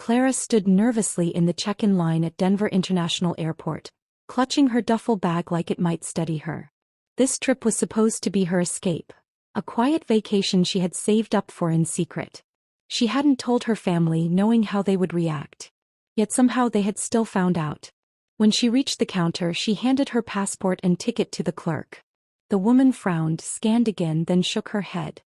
Clara stood nervously in the check-in line at Denver International Airport, clutching her duffel bag like it might steady her. This trip was supposed to be her escape, a quiet vacation she had saved up for in secret. She hadn't told her family, knowing how they would react. Yet somehow they had still found out. When she reached the counter, she handed her passport and ticket to the clerk. The woman frowned, scanned again, then shook her head.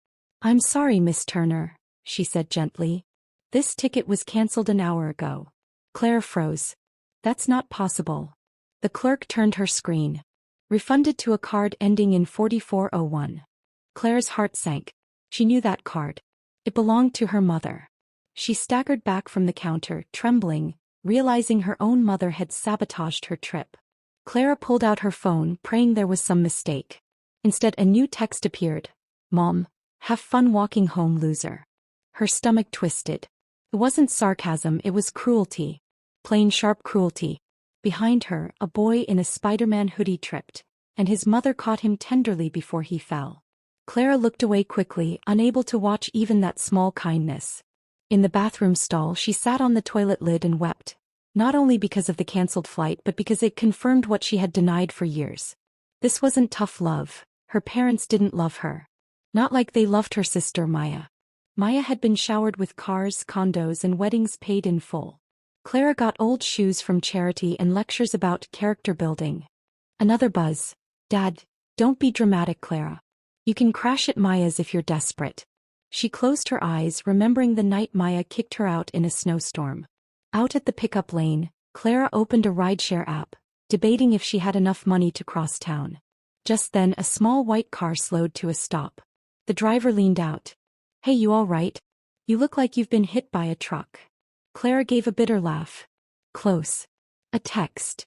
"I'm sorry, Miss Turner," she said gently. "This ticket was cancelled an hour ago." Clara froze. "That's not possible." The clerk turned her screen. "Refunded to a card ending in 4401. Clara's heart sank. She knew that card. It belonged to her mother. She staggered back from the counter, trembling, realizing her own mother had sabotaged her trip. Clara pulled out her phone, praying there was some mistake. Instead, a new text appeared. "Mom, have fun walking home, loser." Her stomach twisted. It wasn't sarcasm, it was cruelty. Plain sharp cruelty. Behind her, a boy in a Spider-Man hoodie tripped, and his mother caught him tenderly before he fell. Clara looked away quickly, unable to watch even that small kindness. In the bathroom stall, she sat on the toilet lid and wept, not only because of the cancelled flight but because it confirmed what she had denied for years. This wasn't tough love. Her parents didn't love her. Not like they loved her sister Maya. Maya had been showered with cars, condos, and weddings paid in full. Clara got old shoes from charity and lectures about character building. Another buzz. "Dad, don't be dramatic, Clara. You can crash at Maya's if you're desperate." She closed her eyes, remembering the night Maya kicked her out in a snowstorm. Out at the pickup lane, Clara opened a rideshare app, debating if she had enough money to cross town. Just then, a small white car slowed to a stop. The driver leaned out. "Hey, you all right? You look like you've been hit by a truck." Clara gave a bitter laugh. "Close. A text."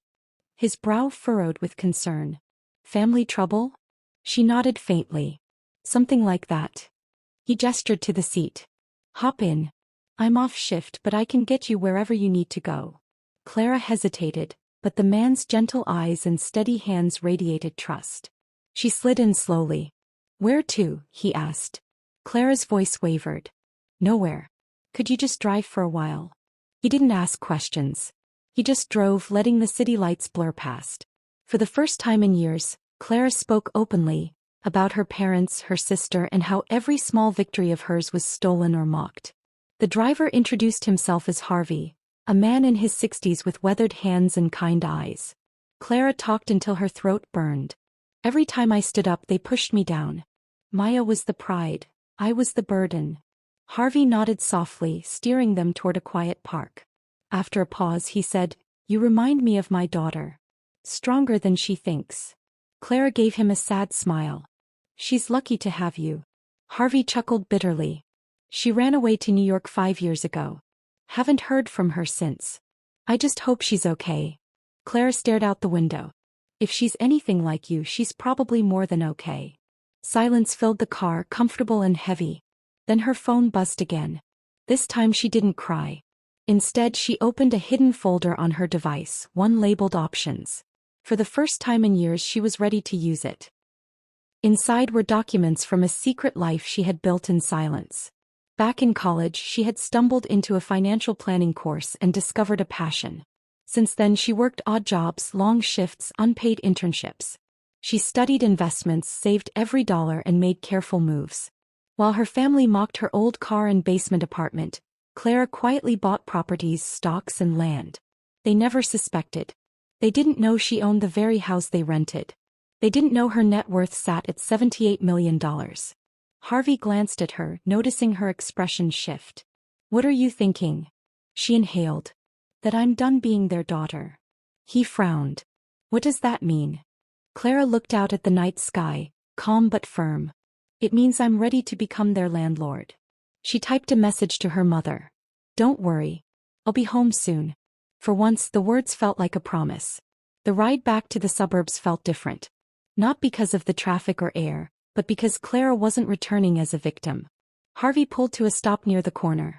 His brow furrowed with concern. "Family trouble?" She nodded faintly. "Something like that." He gestured to the seat. "Hop in. I'm off shift, but I can get you wherever you need to go." Clara hesitated, but the man's gentle eyes and steady hands radiated trust. She slid in slowly. "Where to?" he asked. Clara's voice wavered. "Nowhere. Could you just drive for a while?" He didn't ask questions. He just drove, letting the city lights blur past. For the first time in years, Clara spoke openly about her parents, her sister, and how every small victory of hers was stolen or mocked. The driver introduced himself as Harvey, a man in his 60s with weathered hands and kind eyes. Clara talked until her throat burned. "Every time I stood up, they pushed me down. Maya was the pride. I was the burden." Harvey nodded softly, steering them toward a quiet park. After a pause, he said, "You remind me of my daughter. Stronger than she thinks." Clara gave him a sad smile. "She's lucky to have you." Harvey chuckled bitterly. "She ran away to New York 5 years ago. Haven't heard from her since. I just hope she's okay." Clara stared out the window. "If she's anything like you, she's probably more than okay." Silence filled the car, comfortable and heavy. Then her phone buzzed again. This time she didn't cry. Instead, she opened a hidden folder on her device, one labeled Options. For the first time in years, she was ready to use it. Inside were documents from a secret life she had built in silence. Back in college, she had stumbled into a financial planning course and discovered a passion. Since then, she worked odd jobs, long shifts, unpaid internships. She studied investments, saved every dollar, and made careful moves. While her family mocked her old car and basement apartment, Clara quietly bought properties, stocks, and land. They never suspected. They didn't know she owned the very house they rented. They didn't know her net worth sat at $78 million. Harvey glanced at her, noticing her expression shift. "What are you thinking?" She inhaled. "That I'm done being their daughter." He frowned. "What does that mean?" Clara looked out at the night sky, calm but firm. "It means I'm ready to become their landlord." She typed a message to her mother. "Don't worry. I'll be home soon." For once, the words felt like a promise. The ride back to the suburbs felt different. Not because of the traffic or air, but because Clara wasn't returning as a victim. Harvey pulled to a stop near the corner.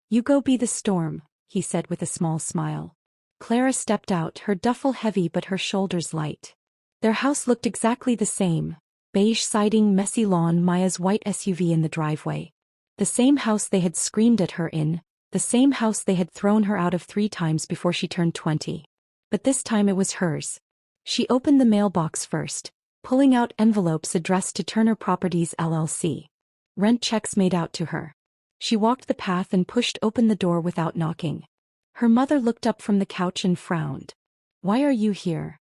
"You go be the storm," he said with a small smile. Clara stepped out, her duffel heavy but her shoulders light. Their house looked exactly the same. Beige siding, messy lawn, Maya's white SUV in the driveway. The same house they had screamed at her in, The same house they had thrown her out of 3 times before she turned 20. But this time it was hers. She opened the mailbox first, pulling out envelopes addressed to Turner Properties LLC. Rent checks made out to her. She walked the path and pushed open the door without knocking. Her mother looked up from the couch and frowned. "Why are you here?"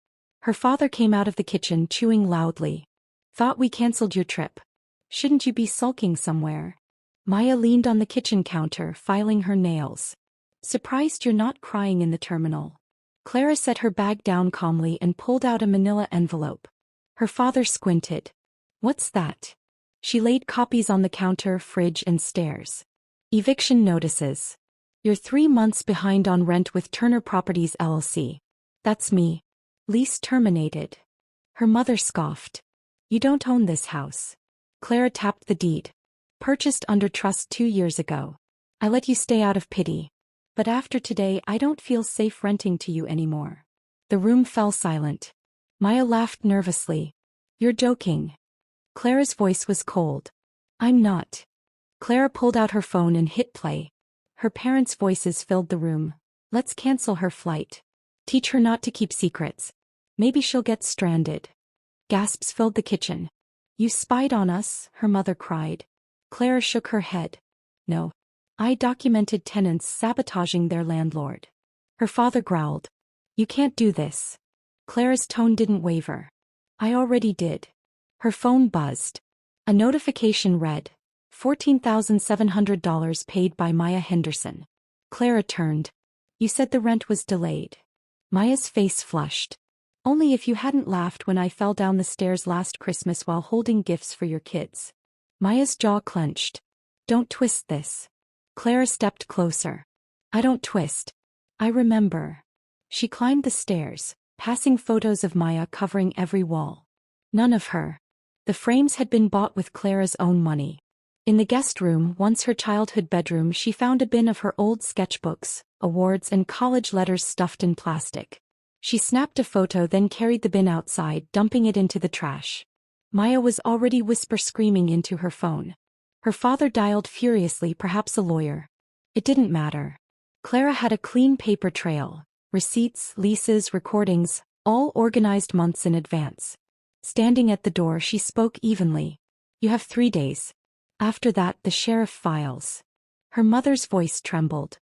Her father came out of the kitchen chewing loudly. "Thought we canceled your trip. Shouldn't you be sulking somewhere?" Maya leaned on the kitchen counter, filing her nails. "Surprised you're not crying in the terminal." Clara set her bag down calmly and pulled out a manila envelope. Her father squinted. "What's that?" She laid copies on the counter, fridge, and stairs. "Eviction notices. You're 3 months behind on rent with Turner Properties LLC. That's me. Lease terminated." Her mother scoffed. "You don't own this house." Clara tapped the deed. "Purchased under trust 2 years ago. I let you stay out of pity. But after today I don't feel safe renting to you anymore." The room fell silent. Maya laughed nervously. "You're joking." Clara's voice was cold. "I'm not." Clara pulled out her phone and hit play. Her parents' voices filled the room. "Let's cancel her flight. Teach her not to keep secrets. Maybe she'll get stranded." Gasps filled the kitchen. "You spied on us," her mother cried. Clara shook her head. "No. I documented tenants sabotaging their landlord." Her father growled. "You can't do this." Clara's tone didn't waver. "I already did." Her phone buzzed. A notification read, $14,700 paid by Maya Henderson. Clara turned. "You said the rent was delayed." Maya's face flushed. "Only if you hadn't laughed when I fell down the stairs last Christmas while holding gifts for your kids." Maya's jaw clenched. "Don't twist this." Clara stepped closer. "I don't twist. I remember." She climbed the stairs, passing photos of Maya covering every wall. None of her. The frames had been bought with Clara's own money. In the guest room, once her childhood bedroom, she found a bin of her old sketchbooks, awards, and college letters stuffed in plastic. She snapped a photo, then carried the bin outside, dumping it into the trash. Maya was already whisper-screaming into her phone. Her father dialed furiously, perhaps a lawyer. It didn't matter. Clara had a clean paper trail. Receipts, leases, recordings, all organized months in advance. Standing at the door, she spoke evenly. "You have 3 days. After that, the sheriff files." Her mother's voice trembled.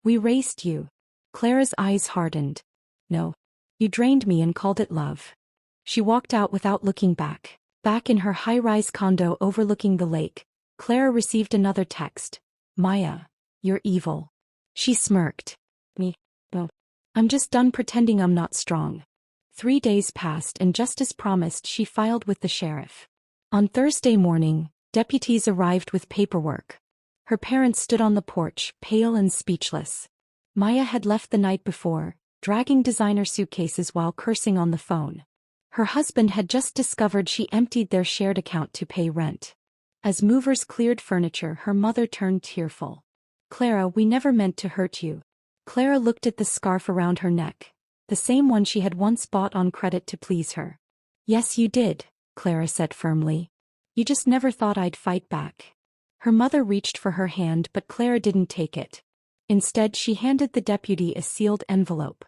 "We raised you." Clara's eyes hardened. "No. You drained me and called it love." She walked out without looking back. Back in her high-rise condo overlooking the lake, Clara received another text. "Maya, you're evil." She smirked. "Me? No. I'm just done pretending I'm not strong." 3 days passed, and just as promised, she filed with the sheriff. On Thursday morning, deputies arrived with paperwork. Her parents stood on the porch, pale and speechless. Maya had left the night before, dragging designer suitcases while cursing on the phone. Her husband had just discovered she emptied their shared account to pay rent. As movers cleared furniture, her mother turned tearful. "Clara, we never meant to hurt you." Clara looked at the scarf around her neck. The same one she had once bought on credit to please her. "Yes, you did," Clara said firmly. "You just never thought I'd fight back." Her mother reached for her hand, but Clara didn't take it. Instead, she handed the deputy a sealed envelope.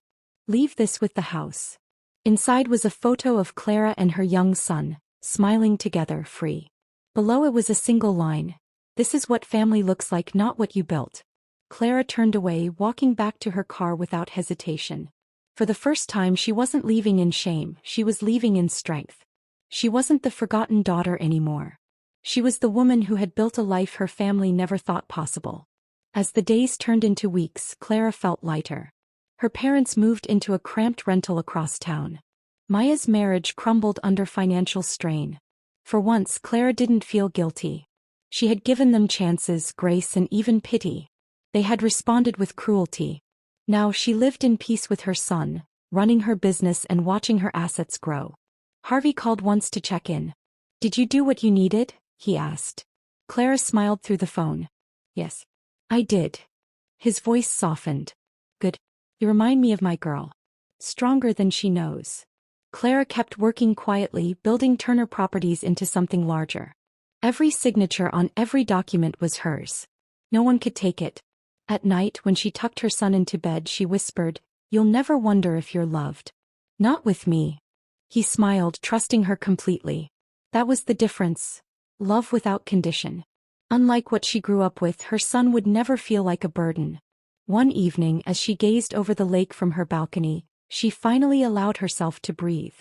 "Leave this with the house." Inside was a photo of Clara and her young son, smiling together, free. Below it was a single line. "This is what family looks like, not what you built." Clara turned away, walking back to her car without hesitation. For the first time, she wasn't leaving in shame, she was leaving in strength. She wasn't the forgotten daughter anymore. She was the woman who had built a life her family never thought possible. As the days turned into weeks, Clara felt lighter. Her parents moved into a cramped rental across town. Maya's marriage crumbled under financial strain. For once, Clara didn't feel guilty. She had given them chances, grace, and even pity. They had responded with cruelty. Now she lived in peace with her son, running her business and watching her assets grow. Harvey called once to check in. "Did you do what you needed?" he asked. Clara smiled through the phone. "Yes, I did." His voice softened. "Good. You remind me of my girl. Stronger than she knows." Clara kept working quietly, building Turner Properties into something larger. Every signature on every document was hers. No one could take it. At night, when she tucked her son into bed, she whispered, "You'll never wonder if you're loved. Not with me." He smiled, trusting her completely. That was the difference. Love without condition. Unlike what she grew up with, her son would never feel like a burden. One evening, as she gazed over the lake from her balcony, she finally allowed herself to breathe.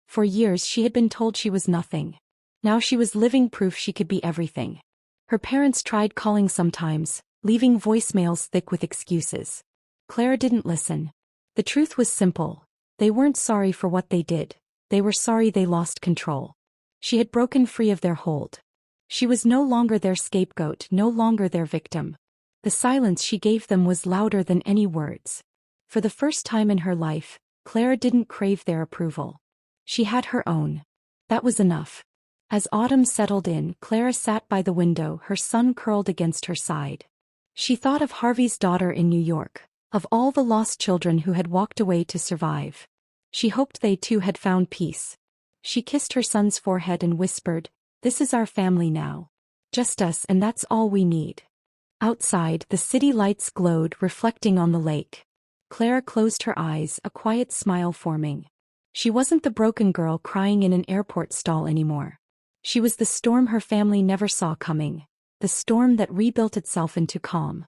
For years she had been told she was nothing. Now she was living proof she could be everything. Her parents tried calling sometimes, leaving voicemails thick with excuses. Clara didn't listen. The truth was simple. They weren't sorry for what they did. They were sorry they lost control. She had broken free of their hold. She was no longer their scapegoat, no longer their victim. The silence she gave them was louder than any words. For the first time in her life, Clara didn't crave their approval. She had her own. That was enough. As autumn settled in, Clara sat by the window, her son curled against her side. She thought of Harvey's daughter in New York, of all the lost children who had walked away to survive. She hoped they too had found peace. She kissed her son's forehead and whispered, "This is our family now. Just us, and that's all we need." Outside, the city lights glowed, reflecting on the lake. Clara closed her eyes, a quiet smile forming. She wasn't the broken girl crying in an airport stall anymore. She was the storm her family never saw coming, the storm that rebuilt itself into calm.